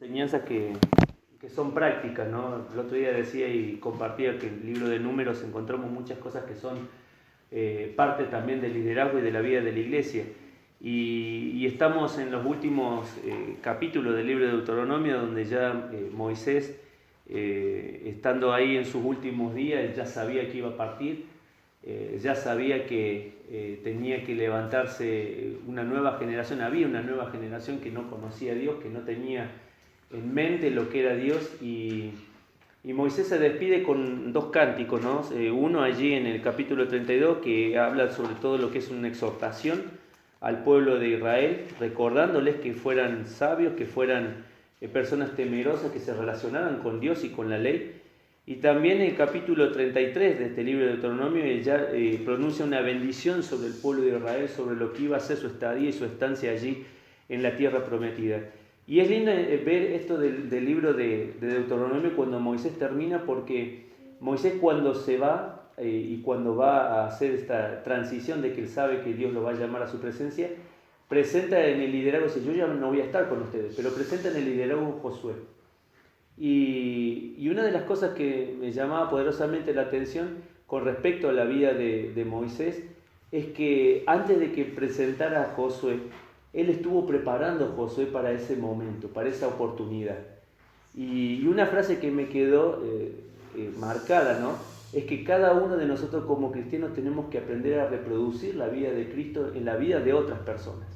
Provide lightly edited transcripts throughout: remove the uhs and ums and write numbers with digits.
enseñanzas que son prácticas, ¿no? El otro día decía y compartía que en el libro de Números encontramos muchas cosas que son parte también del liderazgo y de la vida de la iglesia. Y estamos en los últimos capítulos del libro de Deuteronomio, donde ya Moisés, estando ahí en sus últimos días, ya sabía que iba a partir, ya sabía que tenía que levantarse una nueva generación. Había una nueva generación que no conocía a Dios, que no tenía en mente lo que era Dios, y Moisés se despide con dos cánticos, ¿no? Uno allí en el capítulo 32 que habla sobre todo lo que es una exhortación al pueblo de Israel, recordándoles que fueran sabios, que fueran personas temerosas, que se relacionaran con Dios y con la ley. Y también en el capítulo 33 de este libro de Deuteronomio ya pronuncia una bendición sobre el pueblo de Israel, sobre lo que iba a ser su estadía y su estancia allí en la tierra prometida. Y es lindo ver esto del libro de Deuteronomio cuando Moisés termina, porque Moisés cuando se va y cuando va a hacer esta transición de que él sabe que Dios lo va a llamar a su presencia, presenta en el liderazgo, dice: yo ya no voy a estar con ustedes, pero presenta en el liderazgo Josué. Y una de las cosas que me llamaba poderosamente la atención con respecto a la vida de Moisés es que antes de que presentara a Josué, él estuvo preparando a Josué para ese momento, para esa oportunidad. Y una frase que me quedó marcada, ¿no? Es que cada uno de nosotros como cristianos tenemos que aprender a reproducir la vida de Cristo en la vida de otras personas.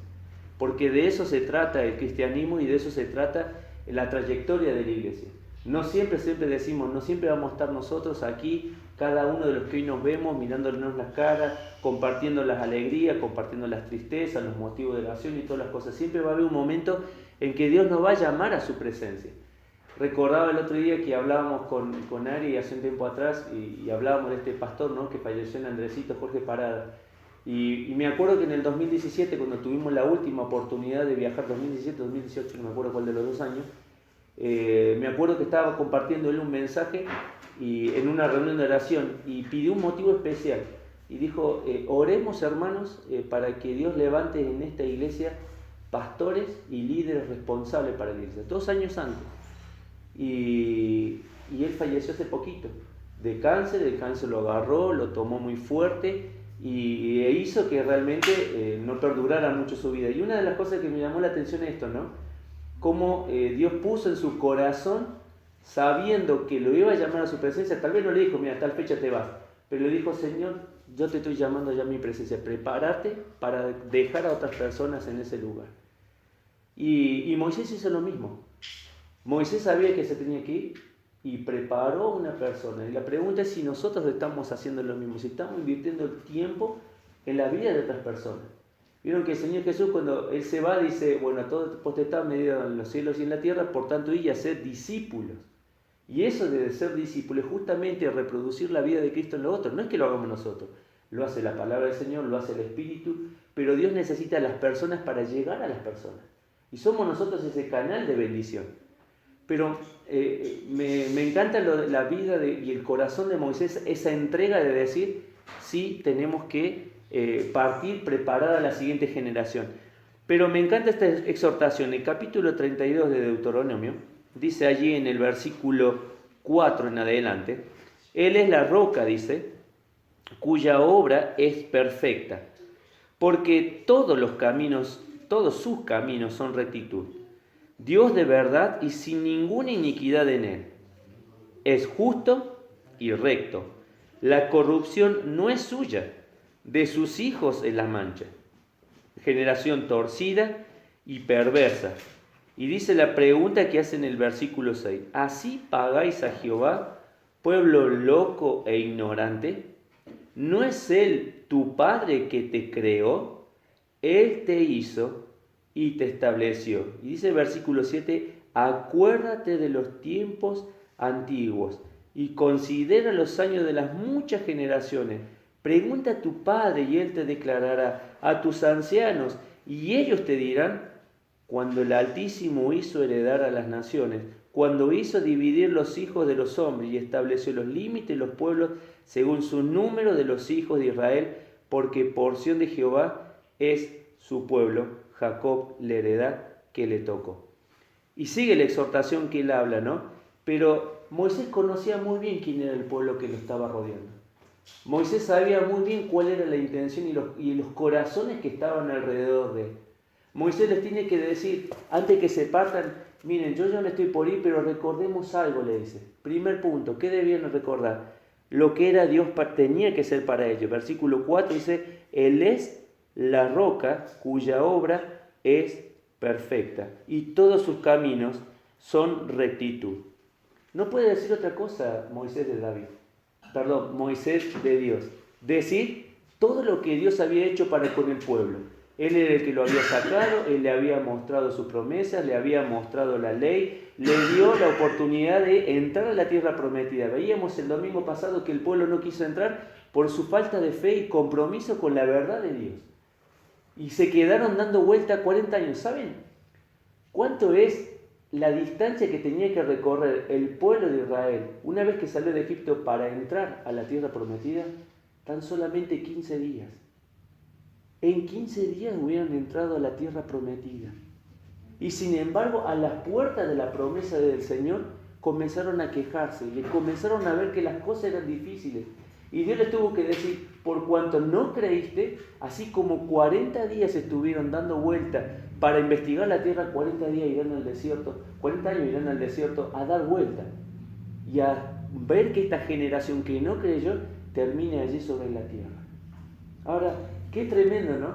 Porque de eso se trata el cristianismo y de eso se trata la trayectoria de la iglesia. No siempre decimos, no siempre vamos a estar nosotros aquí, cada uno de los que hoy nos vemos, mirándonos las caras, compartiendo las alegrías, compartiendo las tristezas, los motivos de oración y todas las cosas. Siempre va a haber un momento en que Dios nos va a llamar a su presencia. Recordaba el otro día que hablábamos con Ari hace un tiempo atrás y hablábamos de este pastor, ¿no?, que falleció en Andresito, Jorge Parada. Y me acuerdo que en el 2017, cuando tuvimos la última oportunidad de viajar, 2017, 2018, no me acuerdo cuál de los 2 años, me acuerdo que estaba compartiendo él un mensaje y en una reunión de oración y pidió un motivo especial y dijo: oremos, hermanos, para que Dios levante en esta iglesia pastores y líderes responsables para la iglesia. 2 años antes. Y él falleció hace poquito de cáncer. El cáncer lo agarró, lo tomó muy fuerte y hizo que realmente no perdurara mucho su vida. Y una de las cosas que me llamó la atención es esto, ¿no? Cómo Dios puso en su corazón, sabiendo que lo iba a llamar a su presencia. Tal vez no le dijo: mira, tal fecha te vas, pero le dijo: Señor, yo te estoy llamando ya a mi presencia, prepárate para dejar a otras personas en ese lugar. Y Moisés hizo lo mismo. Moisés sabía que se tenía que ir y preparó una persona. Y la pregunta es si nosotros estamos haciendo lo mismo, si estamos invirtiendo el tiempo en la vida de otras personas. Vieron que el Señor Jesús, cuando Él se va, dice: bueno, a todo potestad me dio en los cielos y en la tierra, por tanto, y a ser discípulos. Y eso de ser discípulos es justamente reproducir la vida de Cristo en lo otro. No es que lo hagamos nosotros, lo hace la palabra del Señor, lo hace el Espíritu, pero Dios necesita a las personas para llegar a las personas. Y somos nosotros ese canal de bendición. Pero me encanta la vida y el corazón de Moisés, esa entrega de decir: sí, tenemos que partir, preparar a la siguiente generación. Pero me encanta esta exhortación. El capítulo 32 de Deuteronomio dice allí en el versículo 4 en adelante: Él es la roca, dice, cuya obra es perfecta, porque todos sus caminos son rectitud. Dios de verdad y sin ninguna iniquidad en él. Es justo y recto. La corrupción no es suya, de sus hijos es la mancha. Generación torcida y perversa. Y dice la pregunta que hace en el versículo 6. ¿Así pagáis a Jehová, pueblo loco e ignorante? ¿No es Él tu Padre que te creó? Él te hizo y te estableció. Y dice el versículo 7, acuérdate de los tiempos antiguos y considera los años de las muchas generaciones. Pregunta a tu padre y él te declarará, a tus ancianos y ellos te dirán, cuando el Altísimo hizo heredar a las naciones, cuando hizo dividir los hijos de los hombres y estableció los límites de los pueblos según su número de los hijos de Israel, porque porción de Jehová es su pueblo, Jacob la heredad que le tocó. Y sigue la exhortación que él habla, ¿no? Pero Moisés conocía muy bien quién era el pueblo que lo estaba rodeando. Moisés sabía muy bien cuál era la intención y los corazones que estaban alrededor de él. Moisés les tiene que decir, antes que se partan, miren, yo ya me estoy por ir, pero recordemos algo, le dice. Primer punto, ¿qué debían recordar? Lo que era Dios tenía que ser para ellos. Versículo 4 dice, Él es la roca cuya obra es perfecta y todos sus caminos son rectitud. No puede decir otra cosa Moisés de Dios. Decir todo lo que Dios había hecho para con el pueblo. Él era el que lo había sacado, él le había mostrado sus promesas, le había mostrado la ley, le dio la oportunidad de entrar a la tierra prometida. Veíamos el domingo pasado que el pueblo no quiso entrar por su falta de fe y compromiso con la verdad de Dios. Y se quedaron dando vuelta 40 años. ¿Saben cuánto es la distancia que tenía que recorrer el pueblo de Israel una vez que salió de Egipto para entrar a la tierra prometida? Tan solamente 15 días. En 15 días hubieran entrado a la tierra prometida. Y sin embargo, a las puertas de la promesa del Señor comenzaron a quejarse y comenzaron a ver que las cosas eran difíciles. Y Dios les tuvo que decir, por cuanto no creíste, así como 40 días estuvieron dando vuelta para investigar la tierra, 40 días irán al desierto, 40 años irán al desierto a dar vuelta y a ver que esta generación que no creyó termine allí sobre la tierra. Ahora, qué tremendo, ¿no?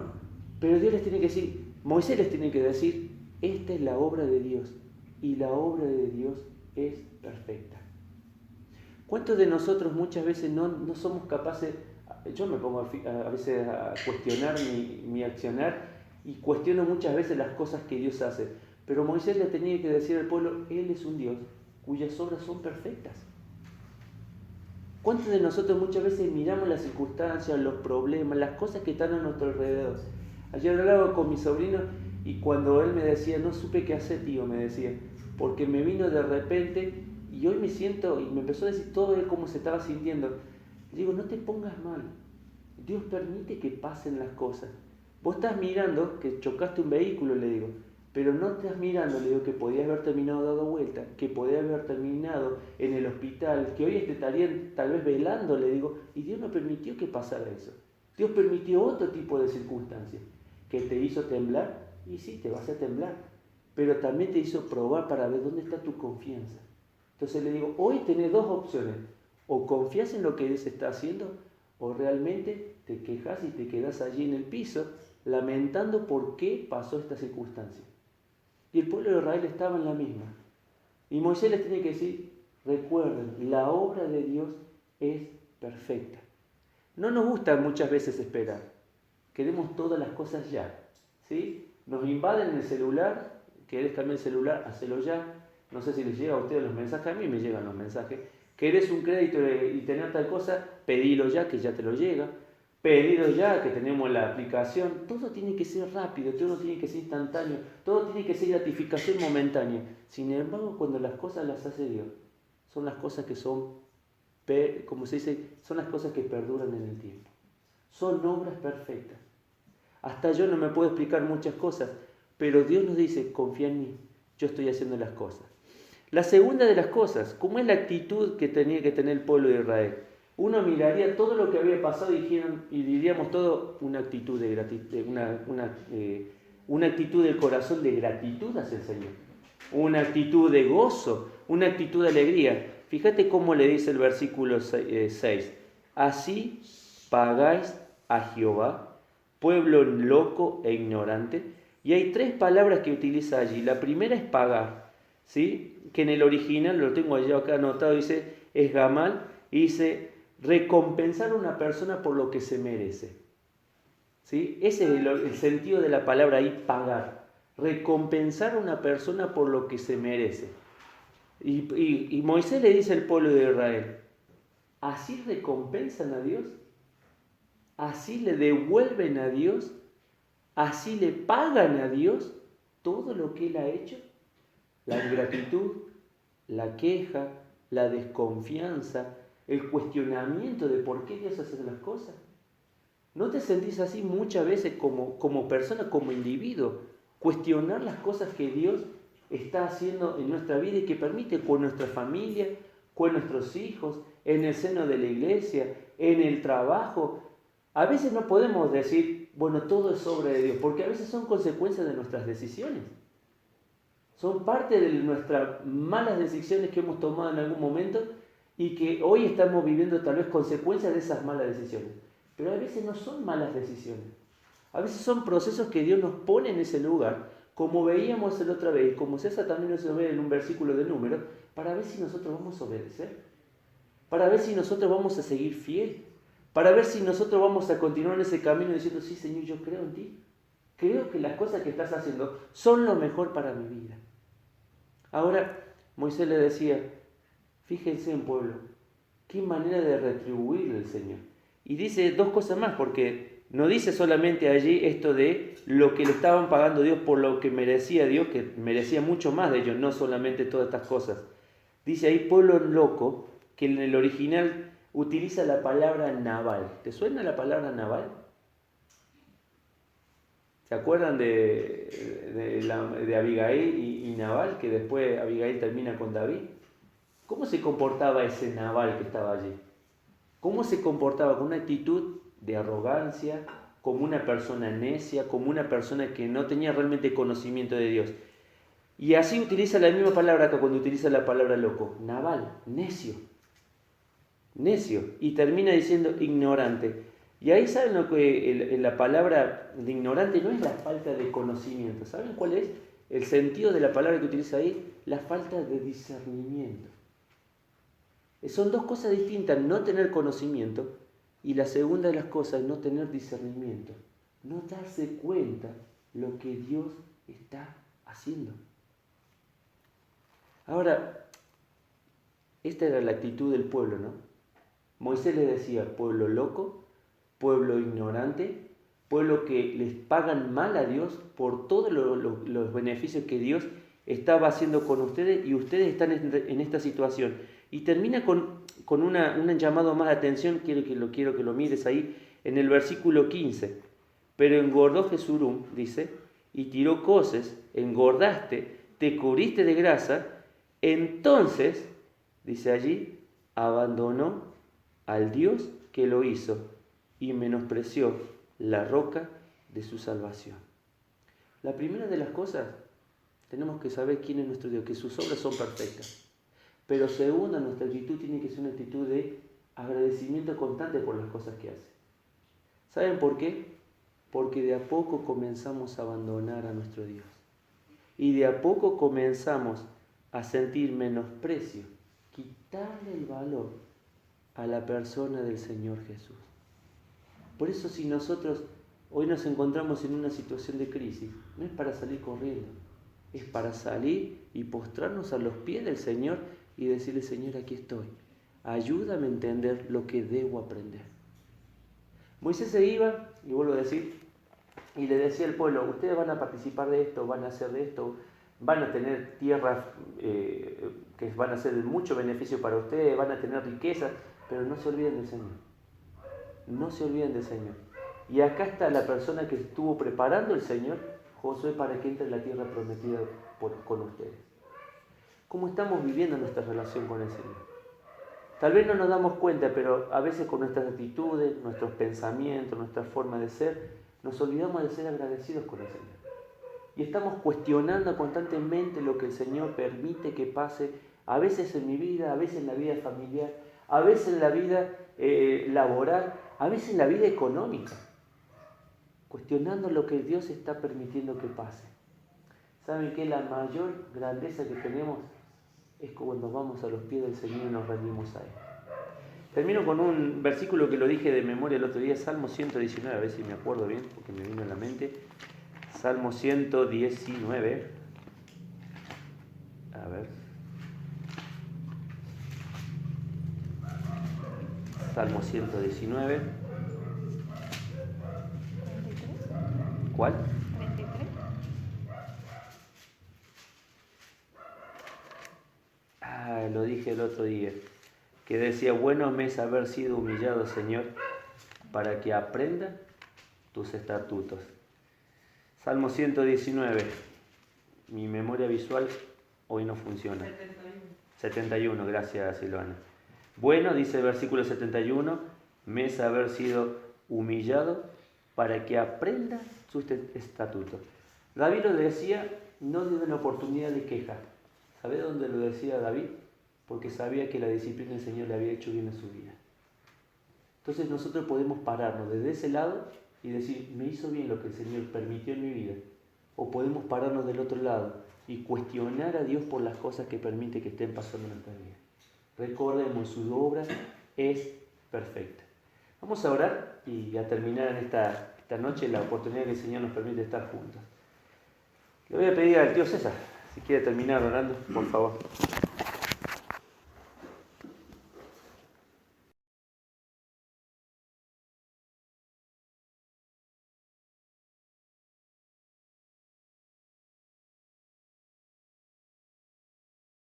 Pero Dios les tiene que decir, Moisés les tiene que decir, esta es la obra de Dios y la obra de Dios es perfecta. ¿Cuántos de nosotros muchas veces no somos capaces? Yo me pongo a veces a cuestionar mi accionar y cuestiono muchas veces las cosas que Dios hace. Pero Moisés le tenía que decir al pueblo, Él es un Dios cuyas obras son perfectas. ¿Cuántos de nosotros muchas veces miramos las circunstancias, los problemas, las cosas que están a nuestro alrededor? Ayer hablaba con mi sobrino y cuando él me decía, no supe qué hacer, tío, me decía, porque me vino de repente y hoy me siento, y me empezó a decir todo él cómo se estaba sintiendo. Le digo, no te pongas mal, Dios permite que pasen las cosas. Vos estás mirando que chocaste un vehículo, le digo, pero no estás mirando, le digo, que podías haber terminado dando vuelta, que podías haber terminado en el hospital, que hoy estarían tal vez velando, le digo, y Dios no permitió que pasara eso. Dios permitió otro tipo de circunstancias, que te hizo temblar, y sí, te vas a temblar, pero también te hizo probar para ver dónde está tu confianza. Entonces le digo, hoy tenés dos opciones, o confías en lo que Dios está haciendo, o realmente te quejas y te quedas allí en el piso, lamentando por qué pasó esta circunstancia. Y el pueblo de Israel estaba en la misma. Y Moisés les tiene que decir, recuerden, la obra de Dios es perfecta. No nos gusta muchas veces esperar. Queremos todas las cosas ya. ¿Sí? Nos invaden el celular, querés cambiar el celular, hacelo ya. No sé si les llega a ustedes los mensajes, a mí me llegan los mensajes. Querés un crédito y tener tal cosa, pedilo ya, que ya te lo llega. Pedido ya, que tenemos la aplicación, todo tiene que ser rápido, todo tiene que ser instantáneo, todo tiene que ser gratificación momentánea. Sin embargo, cuando las cosas las hace Dios, son las cosas que son, como se dice, son las cosas que perduran en el tiempo. Son obras perfectas. Hasta yo no me puedo explicar muchas cosas, pero Dios nos dice, confía en mí, yo estoy haciendo las cosas. La segunda de las cosas, ¿cómo es la actitud que tenía que tener el pueblo de Israel? Uno miraría todo lo que había pasado y diríamos todo una actitud de gratitud, una actitud del corazón de gratitud hacia el Señor, una actitud de gozo, una actitud de alegría. Fíjate cómo le dice el versículo 6, así pagáis a Jehová, pueblo loco e ignorante. Y hay tres palabras que utiliza allí. La primera es pagar, ¿sí? Que en el original, lo tengo allá acá anotado, dice, es gamal, y dice, recompensar a una persona por lo que se merece. ¿Sí? Ese es el sentido de la palabra ahí, pagar. Recompensar a una persona por lo que se merece. Y Moisés le dice al pueblo de Israel, ¿así recompensan a Dios? ¿Así le devuelven a Dios? ¿Así le pagan a Dios todo lo que Él ha hecho? La ingratitud, la queja, la desconfianza, el cuestionamiento de por qué Dios hace las cosas. ¿No te sentís así muchas veces como persona, como individuo? Cuestionar las cosas que Dios está haciendo en nuestra vida y que permite con nuestra familia, con nuestros hijos, en el seno de la iglesia, en el trabajo. A veces no podemos decir, bueno, todo es obra de Dios, porque a veces son consecuencias de nuestras decisiones. Son parte de nuestras malas decisiones que hemos tomado en algún momento y que hoy estamos viviendo tal vez consecuencias de esas malas decisiones. Pero a veces no son malas decisiones. A veces son procesos que Dios nos pone en ese lugar, como veíamos la otra vez, como César también nos ve en un versículo de Números, para ver si nosotros vamos a obedecer, para ver si nosotros vamos a seguir fiel, para ver si nosotros vamos a continuar en ese camino diciendo, sí Señor, yo creo en ti. Creo que las cosas que estás haciendo son lo mejor para mi vida. Ahora, Moisés le decía, fíjense en pueblo, qué manera de retribuirle el Señor. Y dice dos cosas más, porque no dice solamente allí esto de lo que le estaban pagando Dios por lo que merecía Dios, que merecía mucho más de ellos, no solamente todas estas cosas. Dice ahí pueblo loco, que en el original utiliza la palabra naval. ¿Te suena la palabra naval? ¿Se acuerdan de Abigail y Nabal, que después Abigail termina con David? ¿Cómo se comportaba ese Nabal que estaba allí? ¿Cómo se comportaba? Con una actitud de arrogancia, como una persona necia, como una persona que no tenía realmente conocimiento de Dios. Y así utiliza la misma palabra que cuando utiliza la palabra loco. Nabal, necio. Necio. Y termina diciendo ignorante. Y ahí saben lo que la palabra de ignorante no es la falta de conocimiento. ¿Saben cuál es el sentido de la palabra que utiliza ahí? La falta de discernimiento. Son dos cosas distintas, no tener conocimiento y la segunda de las cosas es no tener discernimiento. No darse cuenta lo que Dios está haciendo. Ahora, esta era la actitud del pueblo, ¿no? Moisés les decía, pueblo loco, pueblo ignorante, pueblo que les pagan mal a Dios por todos los beneficios que Dios estaba haciendo con ustedes y ustedes están en esta situación. Y termina con un llamado más de atención, quiero que lo mires ahí, en el versículo 15. Pero engordó Jesurum, dice, y tiró coces, engordaste, te cubriste de grasa, entonces, dice allí, abandonó al Dios que lo hizo y menospreció la roca de su salvación. La primera de las cosas, tenemos que saber quién es nuestro Dios, que sus obras son perfectas. Pero segunda, nuestra actitud tiene que ser una actitud de agradecimiento constante por las cosas que hace. ¿Saben por qué? Porque de a poco comenzamos a abandonar a nuestro Dios. Y de a poco comenzamos a sentir menosprecio, quitarle el valor a la persona del Señor Jesús. Por eso si nosotros hoy nos encontramos en una situación de crisis, no es para salir corriendo, es para salir y postrarnos a los pies del Señor y decirle, Señor, aquí estoy, ayúdame a entender lo que debo aprender. Moisés se iba, y vuelvo a decir, y le decía al pueblo, ustedes van a participar de esto, van a hacer de esto, van a tener tierras que van a ser de mucho beneficio para ustedes, van a tener riquezas, pero no se olviden del Señor. No se olviden del Señor. Y acá está la persona que estuvo preparando el Señor, Josué, para que entre en la tierra prometida con ustedes. ¿Cómo estamos viviendo nuestra relación con el Señor? Tal vez no nos damos cuenta, pero a veces con nuestras actitudes, nuestros pensamientos, nuestra forma de ser, nos olvidamos de ser agradecidos con el Señor. Y estamos cuestionando constantemente lo que el Señor permite que pase, a veces en mi vida, a veces en la vida familiar, a veces en la vida laboral, a veces en la vida económica. Cuestionando lo que Dios está permitiendo que pase. ¿Saben qué? La mayor grandeza que tenemos es cuando vamos a los pies del Señor y nos rendimos a Él. Termino con un versículo que lo dije de memoria el otro día, Salmo 119, a ver si me acuerdo bien, porque me vino a la mente. Salmo 119. A ver. Salmo 119. ¿Cuál? 33. Lo dije el otro día, que decía, bueno me es haber sido humillado, Señor, para que aprenda tus estatutos. Salmo 119. mi memoria visual hoy no funciona. 71, gracias Silvana. Bueno, dice el versículo 71, me es haber sido humillado para que aprenda sus estatutos. David lo decía, no de una oportunidad de queja. ¿Sabe dónde lo decía David? Porque sabía que la disciplina del Señor le había hecho bien en su vida. Entonces nosotros podemos pararnos desde ese lado y decir, me hizo bien lo que el Señor permitió en mi vida. O podemos pararnos del otro lado y cuestionar a Dios por las cosas que permite que estén pasando en nuestra vida. Recordemos, su obra es perfecta. Vamos a orar y a terminar en esta noche la oportunidad que el Señor nos permite estar juntos. Le voy a pedir al tío César, si quiere terminar orando, por favor.